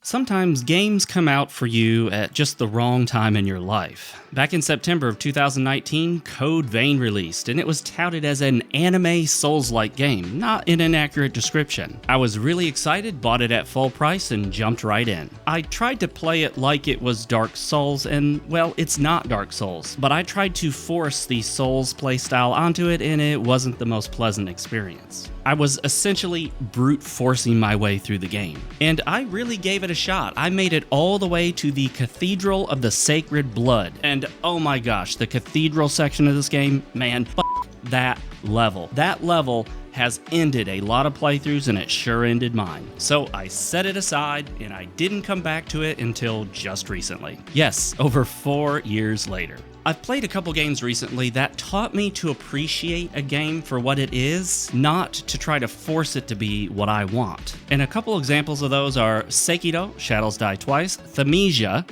Sometimes games come out for you at just the wrong time in your life. Back in September of 2019, Code Vein released, and it was touted as an anime Souls-like game, not an inaccurate description. I was really excited, bought it at full price, and jumped right in. I tried to play it like it was Dark Souls, and, well, it's not Dark Souls, but I tried to force the Souls playstyle onto it, and it wasn't the most pleasant experience. I was essentially brute forcing my way through the game, and I really gave it a shot. I made it all the way to the Cathedral of the Sacred Blood, and oh my gosh, the Cathedral section of this game, man, f*** that level. That level has ended a lot of playthroughs, and it sure ended mine. So I set it aside, and I didn't come back to it until just recently. Yes, over 4 years later. I've played a couple games recently that taught me to appreciate a game for what it is, not to try to force it to be what I want. And a couple examples of those are Sekiro, Shadows Die Twice, Thymesia,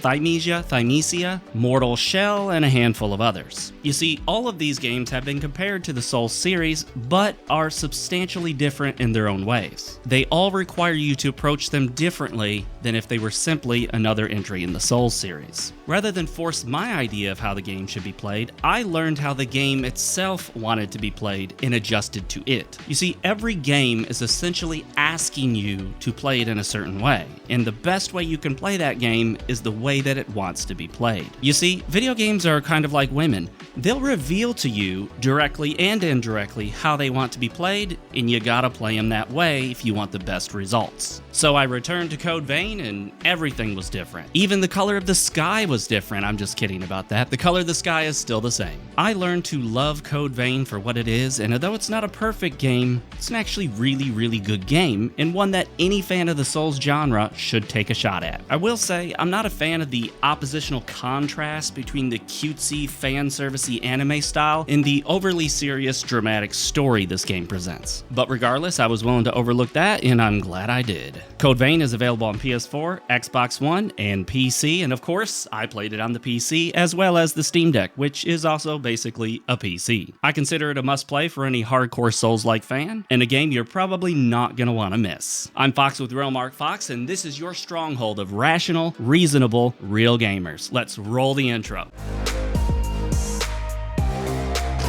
Mortal Shell, and a handful of others. You see, all of these games have been compared to the Souls series, but are substantially different in their own ways. They all require you to approach them differently than if they were simply another entry in the Souls series. Rather than force my idea of how the game should be played, I learned how the game itself wanted to be played and adjusted to it. You see, every game is essentially asking you to play it in a certain way, and the best way you can play that game is the way that it wants to be played. You see, video games are kind of like women. They'll reveal to you, directly and indirectly, how they want to be played, and you gotta play them that way if you want the best results. So I returned to Code Vein, and everything was different. Even the color of the sky was different. I'm just kidding about that. The color of the sky is still the same. I learned to love Code Vein for what it is, and although it's not a perfect game, it's an actually really good game, and one that any fan of the Souls genre should take a shot at. I will say, I'm not a fan of the oppositional contrast between the cutesy, fan servicey anime style and the overly serious, dramatic story this game presents. But regardless, I was willing to overlook that, and I'm glad I did. Code Vein is available on PS4, Xbox One, and PC, and of course, I played it on the PC as well as the Steam Deck, which is also basically a PC. I consider it a must-play for any hardcore Souls-like fan, and a game you're probably not going to want to miss. I'm Fox with RealMarcFoxx, and this is your stronghold of rational, reasonable, real gamers. Let's roll the intro.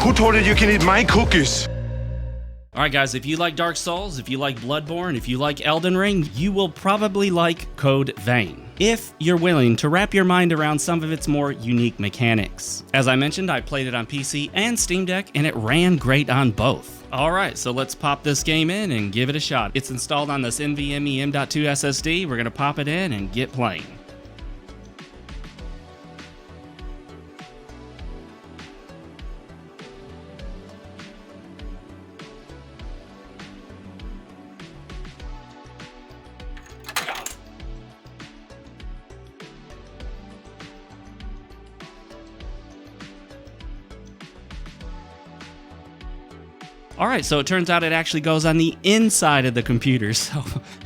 Who told you you can eat my cookies? Alright guys, if you like Dark Souls, if you like Bloodborne, if you like Elden Ring, you will probably like Code Vein, if you're willing to wrap your mind around some of its more unique mechanics. As I mentioned, I played it on PC and Steam Deck, and it ran great on both. Alright, so let's pop this game in and give it a shot. It's installed on this NVMe M.2 SSD. We're going to pop it in and get playing. Alright, so it turns out it actually goes on the inside of the computer, so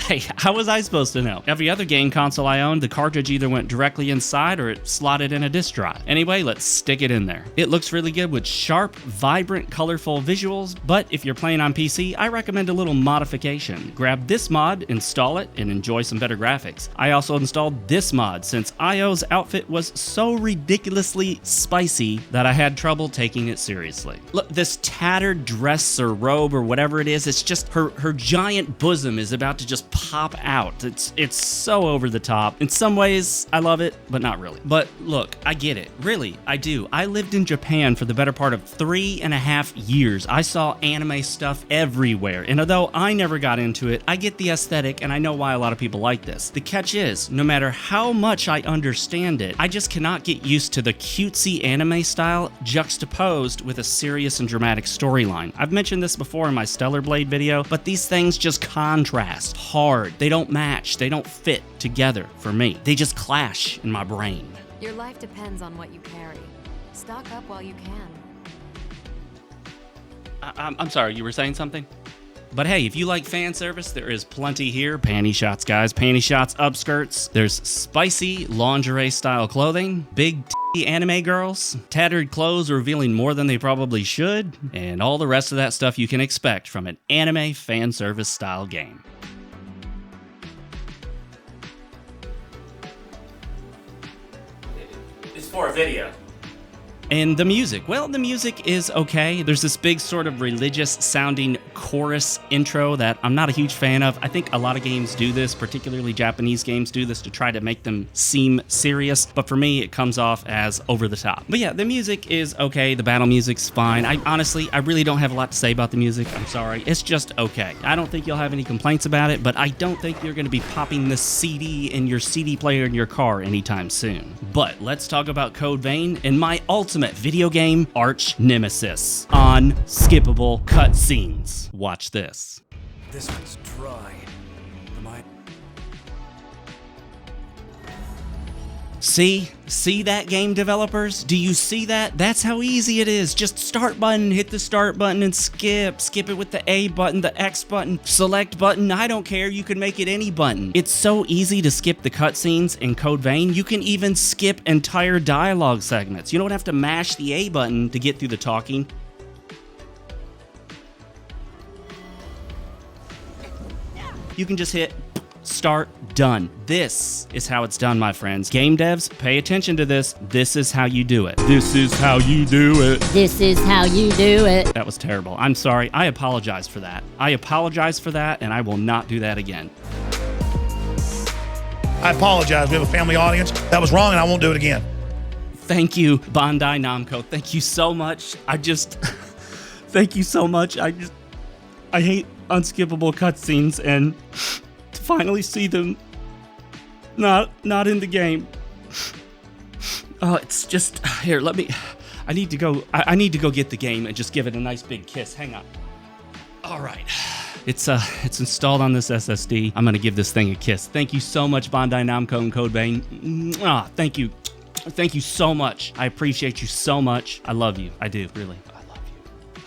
hey, how was I supposed to know? Every other game console I owned, the cartridge either went directly inside or it slotted in a disk drive. Anyway, let's stick it in there. It looks really good with sharp, vibrant, colorful visuals, but if you're playing on PC, I recommend a little modification. Grab this mod, install it, and enjoy some better graphics. I also installed this mod since Io's outfit was so ridiculously spicy that I had trouble taking it seriously. Look, this tattered dress or robe or whatever it is, it's just her giant bosom is about to just pop out. It's so over the top. In some ways, I love it, but not really. But look, I get it. Really, I do. I lived in Japan for the better part of 3.5 years. I saw anime stuff everywhere, and although I never got into it, I get the aesthetic, and I know why a lot of people like this. The catch is, no matter how much I understand it, I just cannot get used to the cutesy anime style juxtaposed with a serious and dramatic storyline. I've mentioned this before in my Stellar Blade video, but these things just contrast hard. They don't match. They don't fit together for me. They just clash in my brain. Your life depends on what you carry. Stock up while you can. I'm sorry, you were saying something? But hey, if you like fan service, there is plenty here. Panty shots, guys. Panty shots, upskirts. There's spicy lingerie-style clothing, big anime girls, tattered clothes revealing more than they probably should, and all the rest of that stuff you can expect from an anime fan service-style game. for a video. And the music, well, the music is okay. There's this big sort of religious sounding chorus intro that I'm not a huge fan of. I think a lot of games do this, particularly Japanese games do this to try to make them seem serious, but for me it comes off as over the top. But yeah, the music is okay, the battle music's fine. I really don't have a lot to say about the music, I'm sorry. It's just okay. I don't think you'll have any complaints about it, but I don't think you're gonna be popping the CD in your CD player in your car anytime soon. But let's talk about Code Vein and my ultimate video game arch nemesis, unskippable cutscenes. Watch this. This one's dry. Am I? See that, game developers? Do you see that? That's how easy it is. Just start button, hit the start button and skip it with the A button, the X button, select button, I don't care, you can make it any button. It's so easy to skip the cutscenes in Code Vein. You can even skip entire dialogue segments. You don't have to mash the A button to get through the talking. You can just hit start, done. This is how it's done, my friends. Game devs, pay attention to this. This is how you do it. This is how you do it. This is how you do it. That was terrible. I'm sorry. I apologize for that. I apologize for that, and I will not do that again. I apologize. We have a family audience. That was wrong, and I won't do it again. Thank you, Bandai Namco. Thank you so much. Thank you so much. I hate unskippable cutscenes, and to finally see them not in the game. Oh, it's just here. I need to go get the game and just give it a nice big kiss. Hang on. All right. It's installed on this SSD. I'm gonna give this thing a kiss. Thank you so much, Bandai Namco and Code Vein. Thank you. Thank you so much. I appreciate you so much. I love you. I do, really.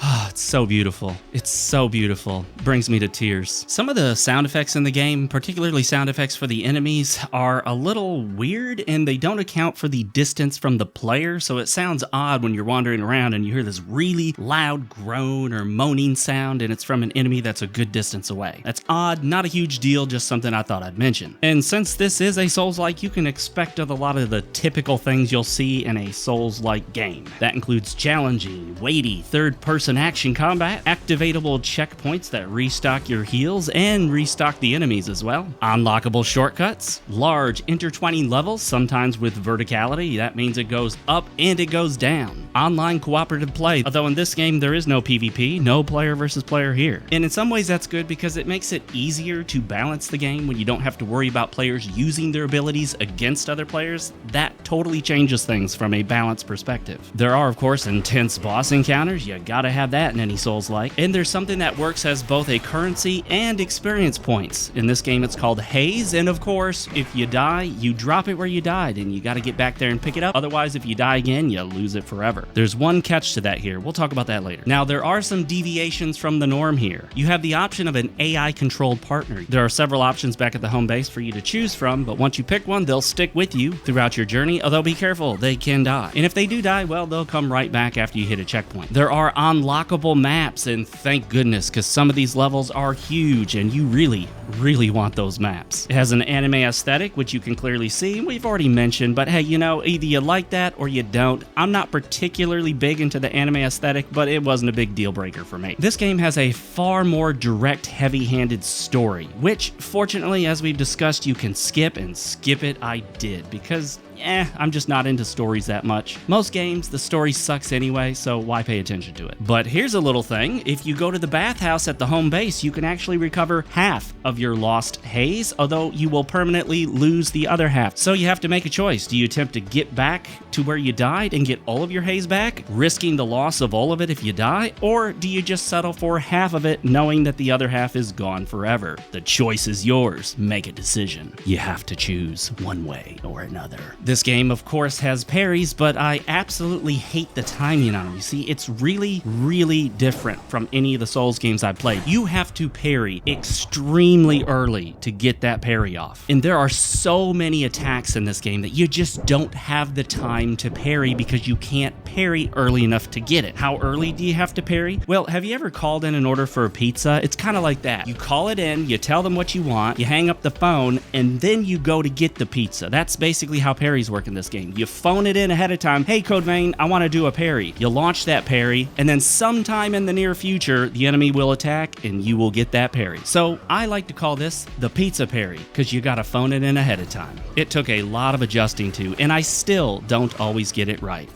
Oh, it's so beautiful. It's so beautiful. Brings me to tears. Some of the sound effects in the game, particularly sound effects for the enemies, are a little weird and they don't account for the distance from the player, so it sounds odd when you're wandering around and you hear this really loud groan or moaning sound and it's from an enemy that's a good distance away. That's odd, not a huge deal, just something I thought I'd mention. And since this is a Souls-like, you can expect a lot of the typical things you'll see in a Souls-like game. That includes challenging, weighty, third-person action combat, activatable checkpoints that restock your heals and restock the enemies as well, unlockable shortcuts, large intertwining levels, sometimes with verticality, that means it goes up and it goes down, online cooperative play, although in this game there is no PvP, no player versus player here. And in some ways that's good because it makes it easier to balance the game when you don't have to worry about players using their abilities against other players. That totally changes things from a balance perspective. There are, of course, intense boss encounters. You gotta have that in any Souls-like. And there's something that works as both a currency and experience points. In this game, it's called Haze, and of course, if you die, you drop it where you died, and you gotta get back there and pick it up. Otherwise, if you die again, you lose it forever. There's one catch to that here. We'll talk about that later. Now, there are some deviations from the norm here. You have the option of an AI-controlled partner. There are several options back at the home base for you to choose from, but once you pick one, they'll stick with you throughout your journey, although be careful, they can die. And if they do die, well, they'll come right back after you hit a checkpoint. There are unlockable maps, and thank goodness, because some of these levels are huge, and you really want those maps. It has an anime aesthetic, which you can clearly see, and we've already mentioned, but hey, you know, either you like that or you don't. I'm not particularly big into the anime aesthetic, but it wasn't a big deal breaker for me. This game has a far more direct, heavy-handed story, which, fortunately, as we've discussed, you can skip, and skip it I did, because I'm just not into stories that much. Most games, the story sucks anyway, so why pay attention to it? But here's a little thing. If you go to the bathhouse at the home base, you can actually recover half of your lost haze, although you will permanently lose the other half. So you have to make a choice. Do you attempt to get back to where you died and get all of your haze back, risking the loss of all of it if you die? Or do you just settle for half of it, knowing that the other half is gone forever? The choice is yours. Make a decision. You have to choose one way or another. This game, of course, has parries, but I absolutely hate the timing on them. You see, it's really different from any of the Souls games I've played. You have to parry extremely early to get that parry off. And there are so many attacks in this game that you just don't have the time to parry because you can't parry early enough to get it. How early do you have to parry? Well, have you ever called in an order for a pizza? It's kind of like that. You call it in, you tell them what you want, you hang up the phone, and then you go to get the pizza. That's basically how parry parries work in this game. You phone it in ahead of time. Hey, Code Vein, I want to do a parry. You launch that parry, and then sometime in the near future, the enemy will attack, and you will get that parry. So I like to call this the pizza parry, because you got to phone it in ahead of time. It took a lot of adjusting to, and I still don't always get it right.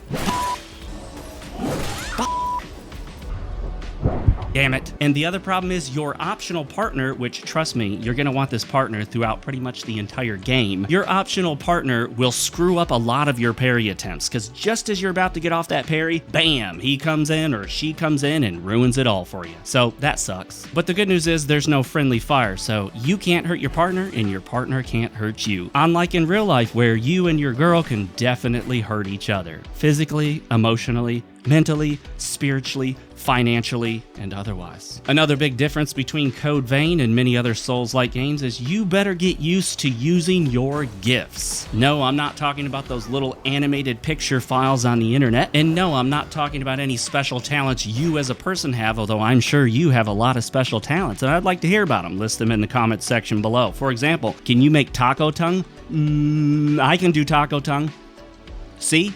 Damn it. And the other problem is your optional partner, which, trust me, you're going to want this partner throughout pretty much the entire game. Your optional partner will screw up a lot of your parry attempts, because just as you're about to get off that parry, bam, he comes in or she comes in and ruins it all for you. So that sucks. But the good news is there's no friendly fire, so you can't hurt your partner and your partner can't hurt you. Unlike in real life, where you and your girl can definitely hurt each other. Physically, emotionally, mentally, spiritually, financially, and otherwise. Another big difference between Code Vein and many other Souls-like games is you better get used to using your gifts. No, I'm not talking about those little animated picture files on the internet, and no, I'm not talking about any special talents you as a person have, although I'm sure you have a lot of special talents, and I'd like to hear about them. List them in the comments section below. For example, can you make taco tongue? I can do taco tongue. See?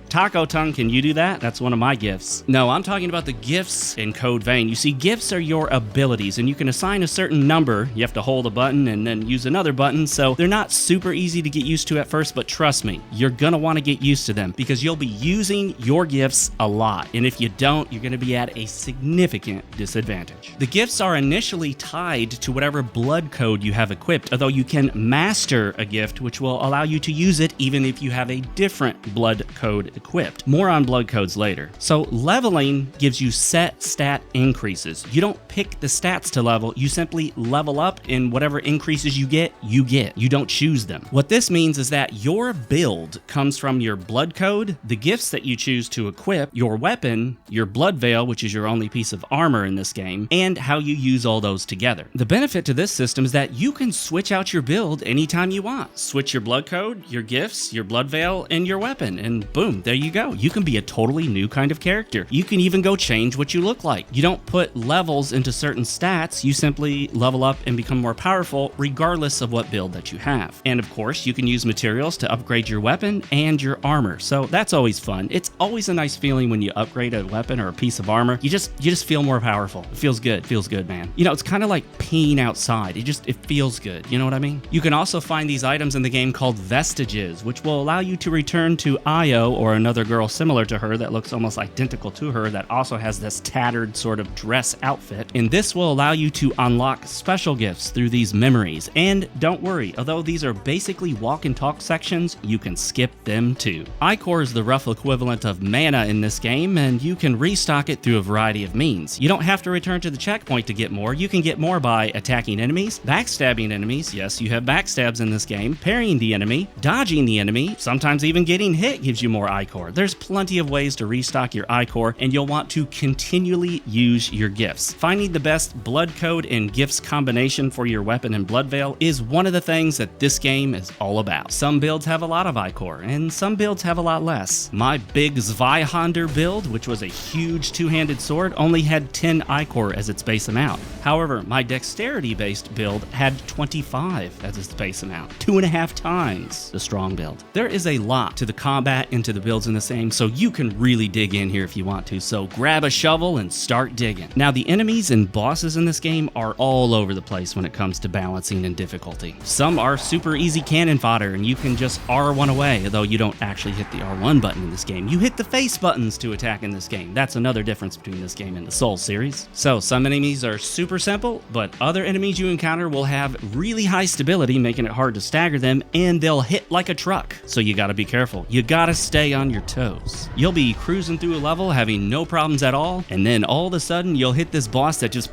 Taco tongue, can you do that? That's one of my gifts. No, I'm talking about the gifts in Code Vein. You see, gifts are your abilities, and you can assign a certain number. You have to hold a button and then use another button, so they're not super easy to get used to at first, but trust me, you're gonna want to get used to them because you'll be using your gifts a lot, and if you don't, you're gonna be at a significant disadvantage. The gifts are initially tied to whatever blood code you have equipped, although you can master a gift, which will allow you to use it even if you have a different blood code equipped. More on blood codes later. So leveling gives you set stat increases. You don't pick the stats to level, you simply level up, and whatever increases you get, you get. You don't choose them. What this means is that your build comes from your blood code, the gifts that you choose to equip, your weapon, your blood veil, which is your only piece of armor in this game, and how you use all those together. The benefit to this system is that you can switch out your build anytime you want. Switch your blood code, your gifts, your blood veil, and your weapon, and boom, there you go. You can be a totally new kind of character. You can even go change what you look like. You don't put levels into certain stats, you simply level up and become more powerful regardless of what build that you have. And of course, you can use materials to upgrade your weapon and your armor, so that's always fun. It's always a nice feeling when you upgrade a weapon or a piece of armor. You just feel more powerful. It feels good, man. You know, it's kind of like peeing outside. It feels good, you know what I mean? You can also find these items in the game called vestiges, which will allow you to return to Io or another girl similar to her that looks almost identical to her that also has this tattered sort of dress outfit, and this will allow you to unlock special gifts through these memories. And don't worry, although these are basically walk and talk sections, you can skip them too. Ichor is the rough equivalent of mana in this game, and you can restock it through a variety of means. You don't have to return to the checkpoint to get more. You can get more by attacking enemies, backstabbing enemies, yes, you have backstabs in this game, parrying the enemy, dodging the enemy, sometimes even getting hit gives you more Ichor. There's plenty of ways to restock your Ichor, and you'll want to continually use your gifts. Finding the best blood code and gifts combination for your weapon and blood veil is one of the things that this game is all about. Some builds have a lot of Ichor, and some builds have a lot less. My big Zweihander build, which was a huge two-handed sword, only had 10 Ichor as its base amount. However, my dexterity-based build had 25 as its base amount, 2.5 times the strong build. There is a lot to the combat and to the builds in this game, so you can really dig in here if you want to, so grab a shovel and start digging. Now, the enemies and bosses in this game are all over the place when it comes to balancing and difficulty. Some are super easy cannon fodder, and you can just R1 away, although you don't actually hit the R1 button in this game. You hit the face buttons to attack in this game. That's another difference between this game and the Souls series. So, some enemies are super simple, but other enemies you encounter will have really high stability, making it hard to stagger them, and they'll hit like a truck. So you gotta be careful. You gotta stay on your toes. You'll be cruising through a level having no problems at all, and then all of a sudden you'll hit this boss that just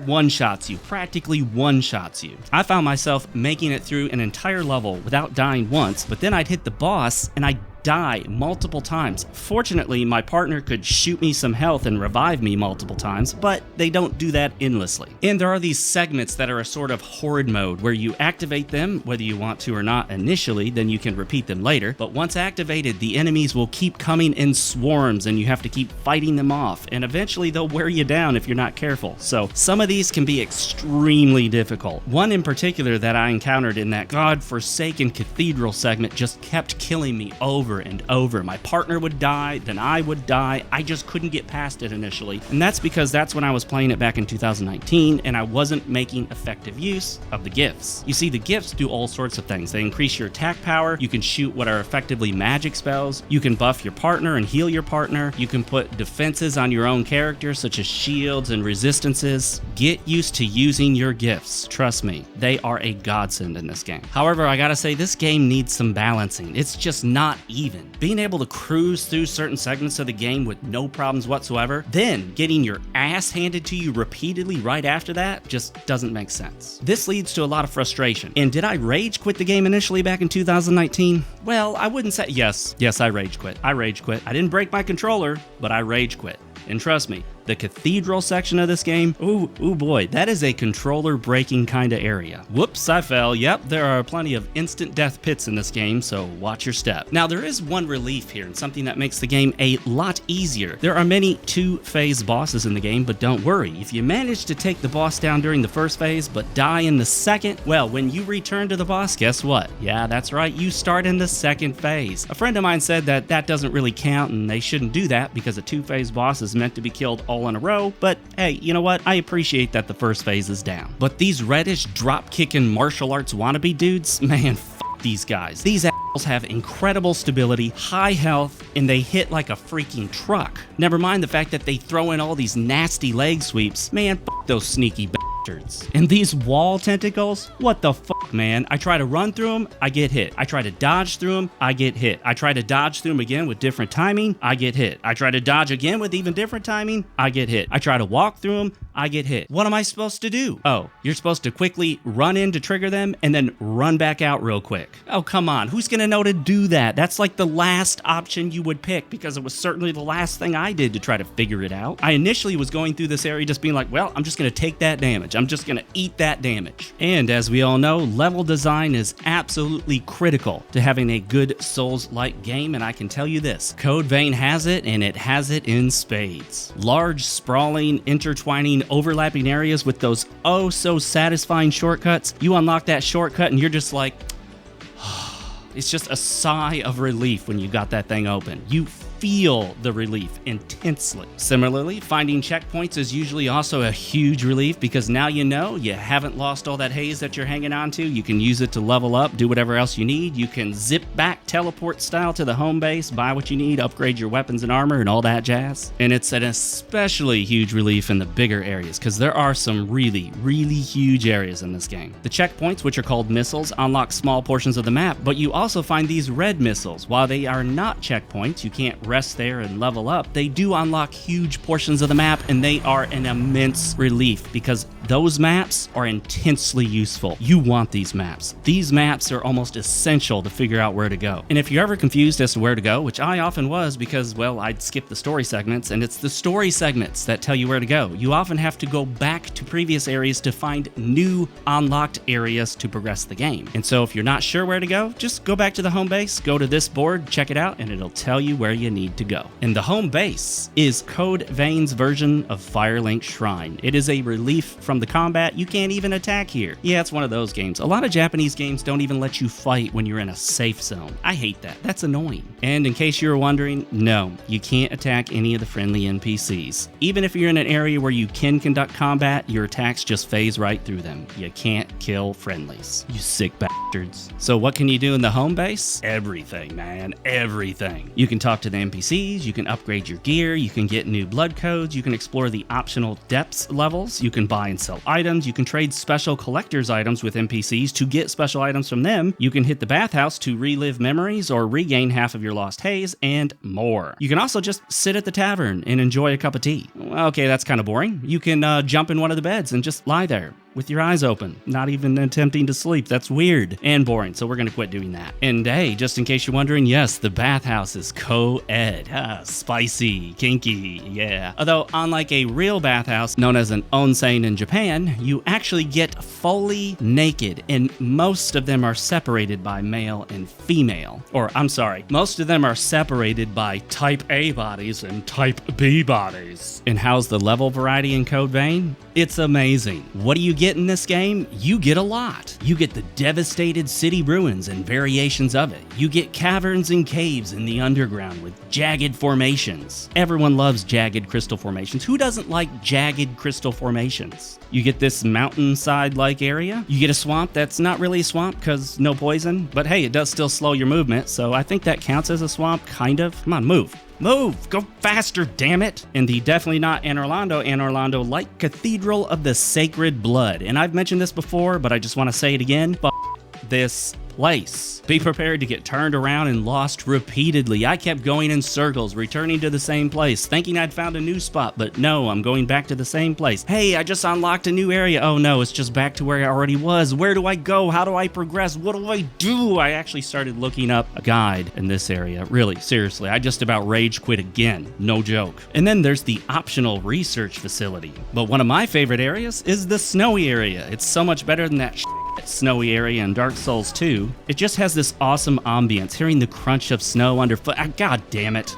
one-shots you, practically one-shots you. I found myself making it through an entire level without dying once, but then I'd hit the boss and I'd die multiple times. Fortunately, my partner could shoot me some health and revive me multiple times, but they don't do that endlessly. And there are these segments that are a sort of horde mode where you activate them, whether you want to or not initially, then you can repeat them later. But once activated, the enemies will keep coming in swarms and you have to keep fighting them off, and eventually they'll wear you down if you're not careful. So some of these can be extremely difficult. One in particular that I encountered in that godforsaken cathedral segment just kept killing me over and over. My partner would die, then I would die. I just couldn't get past it initially. And that's because that's when I was playing it back in 2019 and I wasn't making effective use of the gifts. You see, the gifts do all sorts of things. They increase your attack power, you can shoot what are effectively magic spells, you can buff your partner and heal your partner, you can put defenses on your own character such as shields and resistances. Get used to using your gifts. Trust me, they are a godsend in this game. However, I gotta say, this game needs some balancing. It's just not even. Being able to cruise through certain segments of the game with no problems whatsoever, then getting your ass handed to you repeatedly right after that just doesn't make sense. This leads to a lot of frustration. And did I rage quit the game initially back in 2019? Well, I wouldn't say yes. Yes, I rage quit. I didn't break my controller, but I rage quit. And trust me, the cathedral section of this game, ooh boy, that is a controller breaking kind of area. Whoops, I fell. Yep, there are plenty of instant death pits in this game, so watch your step. Now, there is one relief here and something that makes the game a lot easier. There are many two-phase bosses in the game, but don't worry. If you manage to take the boss down during the first phase, but die in the second, well, when you return to the boss, guess what? Yeah, that's right, you start in the second phase. A friend of mine said that that doesn't really count and they shouldn't do that because a two-phase boss is meant to be killed all in a row, but hey, you know what? I appreciate that the first phase is down. But these reddish drop-kicking martial arts wannabe dudes, man, fuck these guys. These assholes have incredible stability, high health, and they hit like a freaking truck. Never mind the fact that they throw in all these nasty leg sweeps. Man, fuck those sneaky bastards. And these wall tentacles? What the fuck, man? I try to run through them, I get hit. I try to dodge through them, I get hit. I try to dodge through them again with different timing, I get hit. I try to dodge again with even different timing, I get hit. I try to walk through them, I get hit. What am I supposed to do? Oh, you're supposed to quickly run in to trigger them and then run back out real quick. Oh, come on. Who's gonna know to do that? That's like the last option you would pick because it was certainly the last thing I did to try to figure it out. I initially was going through this area just being like, well, I'm just gonna take that damage. I'm just gonna eat that damage. And as we all know, level design is absolutely critical to having a good Souls-like game, and I can tell you this, Code Vein has it, and it has it in spades. Large, sprawling, intertwining, overlapping areas with those oh so satisfying shortcuts. You unlock that shortcut and you're just like, it's just a sigh of relief when you got that thing open. You feel the relief intensely. Similarly, finding checkpoints is usually also a huge relief because now you know you haven't lost all that haze that you're hanging on to. You can use it to level up, do whatever else you need. You can zip back teleport style to the home base, buy what you need, upgrade your weapons and armor and all that jazz. And it's an especially huge relief in the bigger areas because there are some really, really huge areas in this game. The checkpoints, which are called missiles, unlock small portions of the map, but you also find these red missiles. While they are not checkpoints, you can't rest there and level up, they do unlock huge portions of the map and they are an immense relief because those maps are intensely useful. You want these maps. These maps are almost essential to figure out where to go. And if you're ever confused as to where to go, which I often was because, well, I'd skip the story segments and it's the story segments that tell you where to go. You often have to go back to previous areas to find new unlocked areas to progress the game. And so if you're not sure where to go, just go back to the home base, go to this board, check it out, and it'll tell you where you need to go. And the home base is Code Vein's version of Firelink Shrine. It is a relief from the combat. You can't even attack here. Yeah, it's one of those games. A lot of Japanese games don't even let you fight when you're in a safe zone. I hate that. That's annoying. And in case you were wondering, no, you can't attack any of the friendly NPCs. Even if you're in an area where you can conduct combat, your attacks just phase right through them. You can't kill friendlies. You sick bastards. So what can you do in the home base? Everything, man. Everything. You can talk to the NPCs, you can upgrade your gear, you can get new blood codes, you can explore the optional depths levels, you can buy and sell items, you can trade special collector's items with NPCs to get special items from them, you can hit the bathhouse to relive memories or regain half of your lost haze, and more. You can also just sit at the tavern and enjoy a cup of tea. Okay, that's kind of boring. You can jump in one of the beds and just lie there. with your eyes open, not even attempting to sleep. That's weird and boring, so we're gonna quit doing that. And hey, just in case you're wondering, yes, the bathhouse is co-ed. Spicy, kinky, yeah. Although, unlike a real bathhouse known as an onsen in Japan, you actually get fully naked, and most of them are separated by male and female. Or, I'm sorry, most of them are separated by type A bodies and type B bodies. And how's the level variety in Code Vein? It's amazing. What do you get in this game? You get a lot. You get the devastated city ruins and variations of it. You get caverns and caves in the underground with jagged formations. Everyone loves jagged crystal formations. Who doesn't like jagged crystal formations? You get this mountainside-like area. You get a swamp that's not really a swamp because no poison, but hey, it does still slow your movement, so I think that counts as a swamp, kind of. Come on, move. Move! Go faster, damn it! In the definitely not Anne Orlando like Cathedral of the Sacred Blood. And I've mentioned this before, but I just want to say it again. This place. Be prepared to get turned around and lost repeatedly. I kept going in circles, returning to the same place, thinking I'd found a new spot, but no, I'm going back to the same place. Hey, I just unlocked a new area. Oh no, it's just back to where I already was. Where do I go? How do I progress? What do I do? I actually started looking up a guide in this area. Really, seriously, I just about rage quit again. No joke. And then there's the optional research facility. But one of my favorite areas is the snowy area. It's so much better than that snowy area in Dark Souls 2. It just has this awesome ambience, hearing the crunch of snow underfoot. God damn it.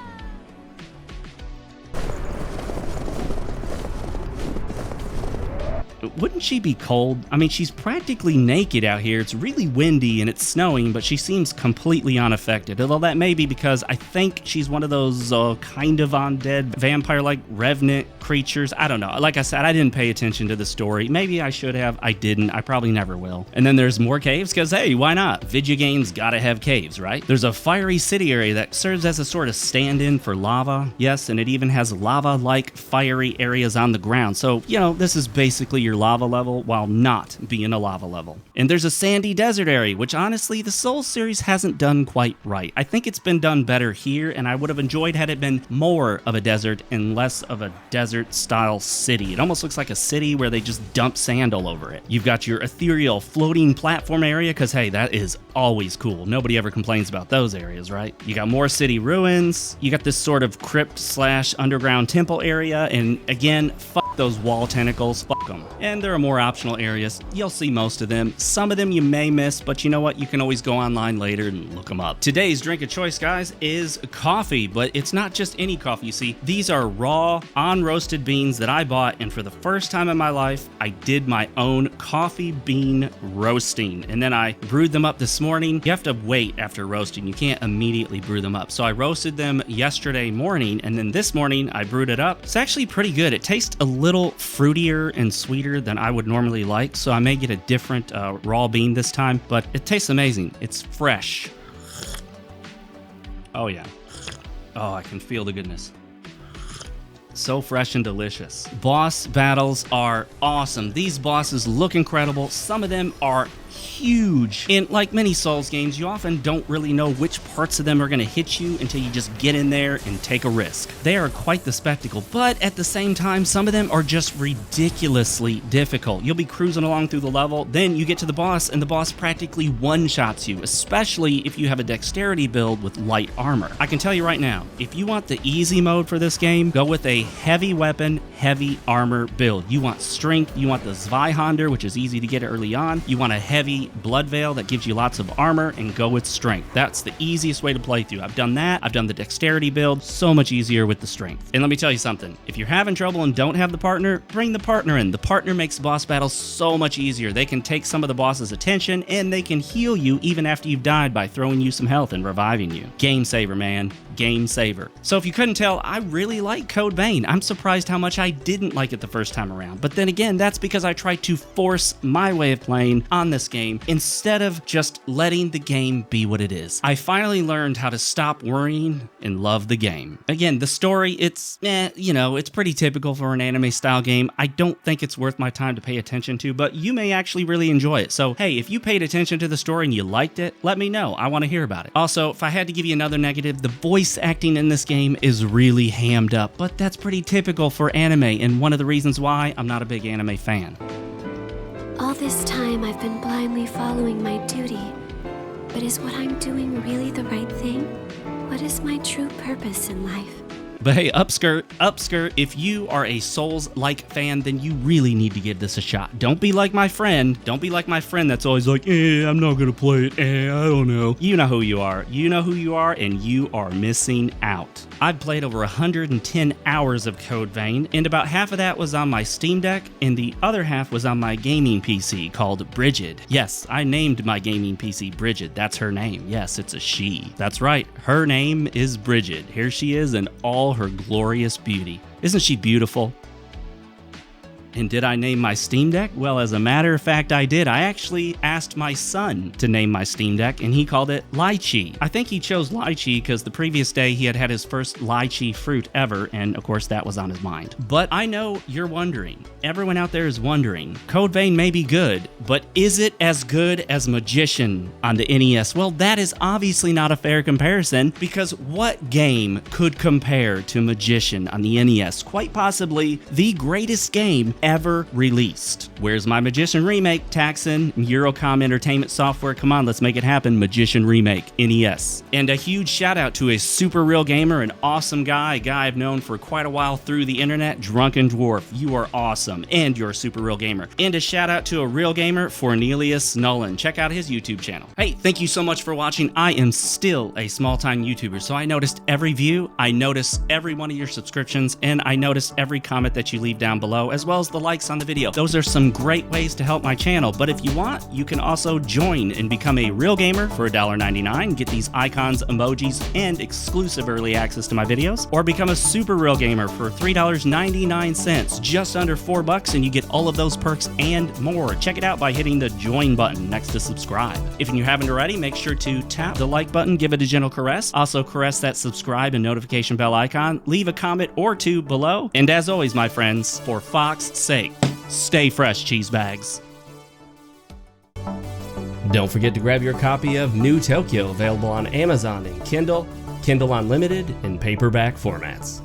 Wouldn't she be cold? I mean, she's practically naked out here. It's really windy and it's snowing, but she seems completely unaffected. Although that may be because I think she's one of those kind of undead vampire-like revenant creatures. I don't know. Like I said, I didn't pay attention to the story. Maybe I should have. I didn't. I probably never will. And then there's more caves because, hey, why not? Video games gotta have caves, right? There's a fiery city area that serves as a sort of stand-in for lava. Yes, and it even has lava-like fiery areas on the ground. So, you know, this is basically your lava level while not being a lava level. And there's a sandy desert area, which honestly the Souls series hasn't done quite right. I think it's been done better here, and I would have enjoyed had it been more of a desert and less of a desert style city. It almost looks like a city where they just dump sand all over it. You've got your ethereal floating platform area, because hey, that is always cool. Nobody ever complains about those areas, right? You got more city ruins. You got this sort of crypt / underground temple area, and again, fuck those wall tentacles, fuck them. And there are more optional areas. You'll see most of them. Some of them you may miss, but you know what? You can always go online later and look them up. Today's drink of choice, guys, is coffee, but it's not just any coffee. You see, these are raw, unroasted beans that I bought, and for the first time in my life, I did my own coffee bean roasting, and then I brewed them up this morning. You have to wait after roasting. You can't immediately brew them up. So I roasted them yesterday morning, and then this morning I brewed it up. It's actually pretty good. It tastes a little fruitier and sweeter than I would normally like, so I may get a different raw bean this time, but it tastes amazing. It's fresh. Oh yeah. Oh, I can feel the goodness. So fresh and delicious. Boss battles are awesome. These bosses look incredible. Some of them are huge. And like many Souls games, you often don't really know which parts of them are going to hit you until you just get in there and take a risk. They are quite the spectacle, but at the same time, some of them are just ridiculously difficult. You'll be cruising along through the level, then you get to the boss, and the boss practically one-shots you, especially if you have a dexterity build with light armor. I can tell you right now, if you want the easy mode for this game, go with a heavy weapon, heavy armor build. You want strength, you want the Zweihander, which is easy to get early on, you want a heavy blood veil that gives you lots of armor, and go with strength. That's the easiest way to play through. I've done that. I've done the dexterity build. So much easier with the strength. And let me tell you something. If you're having trouble and don't have the partner, bring the partner in. The partner makes boss battles so much easier. They can take some of the boss's attention, and they can heal you even after you've died by throwing you some health and reviving you. Game saver, man. Game saver. So if you couldn't tell, I really like Code Vein. I'm surprised how much I didn't like it the first time around. But then again, that's because I tried to force my way of playing on this game instead of just letting the game be what it is. I finally learned how to stop worrying and love the game. Again, the story, it's it's pretty typical for an anime style game. I don't think it's worth my time to pay attention to, but you may actually really enjoy it. So hey, if you paid attention to the story and you liked it, let me know. I want to hear about it. Also, if I had to give you another negative, the voice acting in this game is really hammed up, but that's pretty typical for anime, and one of the reasons why I'm not a big anime fan. this time I've been blindly following my duty. But is what I'm doing really the right thing? What is my true purpose in life? But hey, upskirt, if you are a Souls-like fan, then you really need to give this a shot. Don't be like my friend. Don't be like my friend that's always like, I'm not gonna play it, I don't know. You know who you are. You know who you are, and you are missing out. I've played over 110 hours of Code Vein, and about half of that was on my Steam Deck, and the other half was on my gaming PC called Bridget. Yes, I named my gaming PC Bridget. That's her name. Yes, it's a she. That's right. Her name is Bridget. Here she is in all her glorious beauty. Isn't she beautiful? And did I name my Steam Deck? Well, as a matter of fact, I did. I actually asked my son to name my Steam Deck, and he called it Lychee. I think he chose Lychee because the previous day he had his first lychee fruit ever, and of course that was on his mind. But I know you're wondering. Everyone out there is wondering. Code Vein may be good, but is it as good as Magician on the NES? Well, that is obviously not a fair comparison, because what game could compare to Magician on the NES? Quite possibly the greatest game ever released. Where's my Magician remake? Taxon, Eurocom Entertainment Software. Come on, let's make it happen. Magician remake, NES. And a huge shout out to a super real gamer, an awesome guy, a guy I've known for quite a while through the internet, Drunken Dwarf. You are awesome, and you're a super real gamer. And a shout out to a real gamer, Cornelius Nolan. Check out his YouTube channel. Hey, thank you so much for watching. I am still a small-time YouTuber, so I noticed every view, I noticed every one of your subscriptions, and I noticed every comment that you leave down below, as well as the likes on the video. Those are some great ways to help my channel, but if you want, you can also join and become a real gamer for $1.99, get these icons, emojis, and exclusive early access to my videos, or become a super real gamer for $3.99, just under $4, and you get all of those perks and more. Check it out by hitting the join button next to subscribe. If you haven't already, make sure to tap the like button, give it a gentle caress, also caress that subscribe and notification bell icon, leave a comment or two below, and as always, my friends, for Fox's sake, stay fresh, cheese bags. Don't forget to grab your copy of New Tokyo, available on Amazon in Kindle, Kindle Unlimited, and paperback formats.